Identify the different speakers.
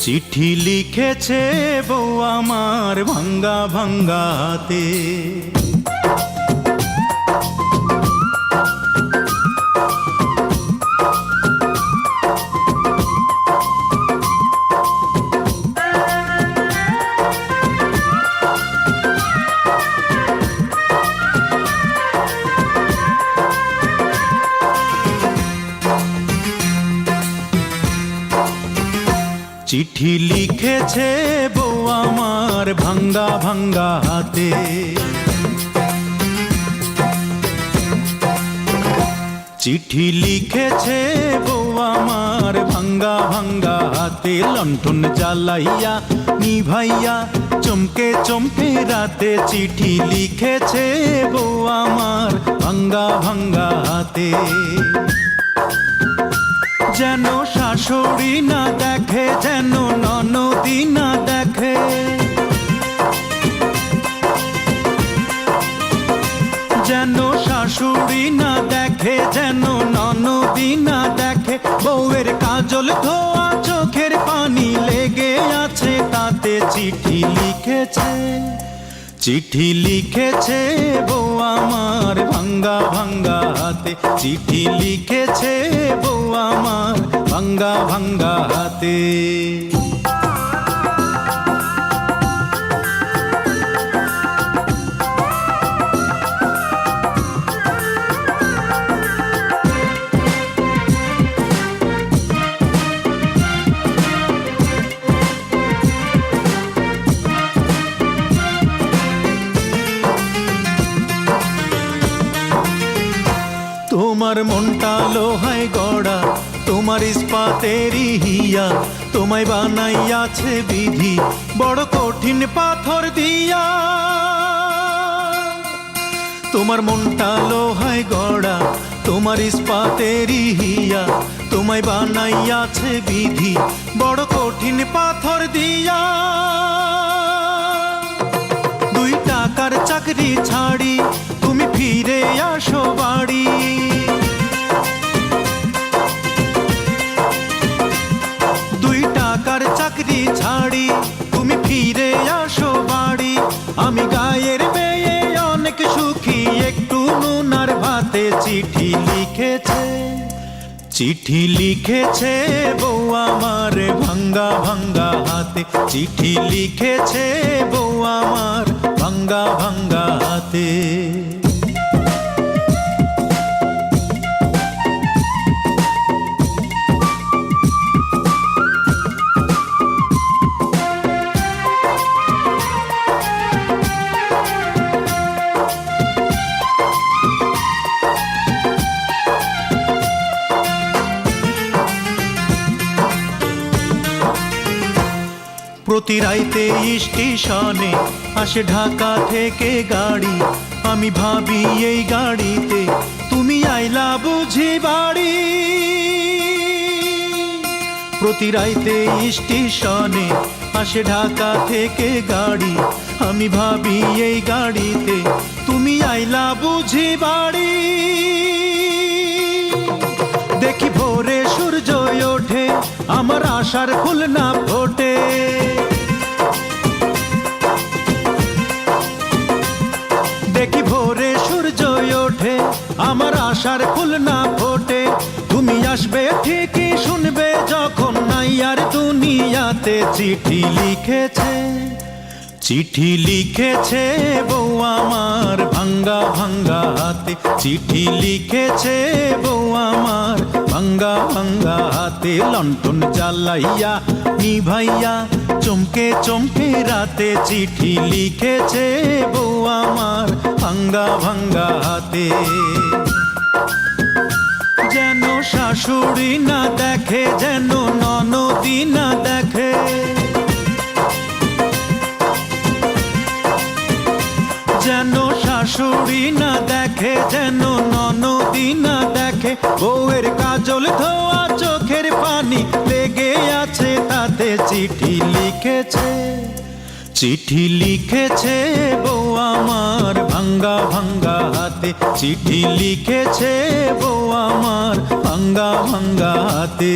Speaker 1: চিঠি লিখেছে বউ আমার ভাঙ্গা ভাঙ্গা হাতে। চিঠি লিখেছে বউ আমার ভাঙ্গা ভাঙ্গা হাতে। চিঠি লিখেছে বউ আমার ভাঙ্গা ভাঙ্গা হাতে। লণ্ঠন জ্বালাইয়া নিভাইয়া চমকে চমকে রাতে। চিঠি লিখেছে বউ আমার ভাঙ্গা ভাঙ্গা হাতে। যেন শাশুড়ি না দেখে, যেন ননদি না দেখে, যেন শাশুড়ি না দেখে, যেন ননদি না দেখে। বউয়ের কাজল ধোয়া চোখের পানি লেগে আছে তাতে। চিঠি লিখেছে, চিঠি লিখেছে বউ আমার ভাঙ্গা ভাঙ্গা হাতে। চিঠি লিখেছে বউ আমার ভাঙ্গা ভাঙ্গা হাতে। তোমার মনটা লোহায় গড়া, তোমার ইস্পাতেরই হিয়া। তোমায় বানাইয়াছে বিধি বড় কঠিন পাথর দিয়া। তোমার মনটা লোহায় গড়া, তোমার ইস্পাতেরই হিয়া। তোমায় বানাইয়াছে বিধি বড় কঠিন পাথর দিয়া। 2 টাকার চাকরি ছাড়ি তুমি ফিরে আসো বাড়ি। 2 টাকার চাকরি ছাড়ি তুমি ফিরে আসো বাড়ি। আমি গায়ের মেয়ে অনেক সুখী, একটু নুন আর ভাতে। চিঠি লিখেছে, চিঠি লিখেছে বউ আমার ভাঙ্গা ভাঙ্গা হাতে। চিঠি লিখেছে বউ আমার ভাঙ্গা ভাঙ্গা হাতে। প্রতি রাইতে স্টেশনে আসে ঢাকা থেকে গাড়ি। আমি ভাবি এই গাড়িতে তুমি আইলা বুঝি বাড়ি। প্রতি রাইতে স্টেশনে আসে ঢাকা থেকে গাড়ি। আমি ভাবি এই গাড়িতে তুমি আইলা বুঝি বাড়ি। দেখি ভোরে সূর্য ওঠে, আমার আশার ফুল না ফোটে। দেখি ভোরে সূর্য ওঠে, আমার আশার ফুল না ফোটে। তুমি আসবে ঠিকই শুনবে যখন নাই আর দুনিয়াতে। চিঠি লিখেছে, চিঠি লিখেছে বউ আমার ভাঙ্গা ভাঙ্গা হাতে। চিঠি লিখেছে বউ আমার ভাঙ্গা ভাঙ্গা হাতে। লণ্ঠন জ্বালাইয়া নিভাইয়া চমকে চমকে রাতে। চিঠি লিখেছে বউ আমার ভাঙ্গা ভাঙ্গা হাতে। যেন শাশুড়ি না দেখে, যেন ননদি না দেখে, যেন শাশুড়ি না দেখে, যেন ননদি না দেখে। বউয়ের কাজল ধোয়া চোখের পানি লেগে আছে তাতে। চিঠি লিখেছে, চিঠি লিখেছে বউ আমার ভাঙ্গা ভাঙ্গা হাতে। চিঠি লিখেছে বউ আমার ভাঙ্গা ভাঙ্গা হাতে।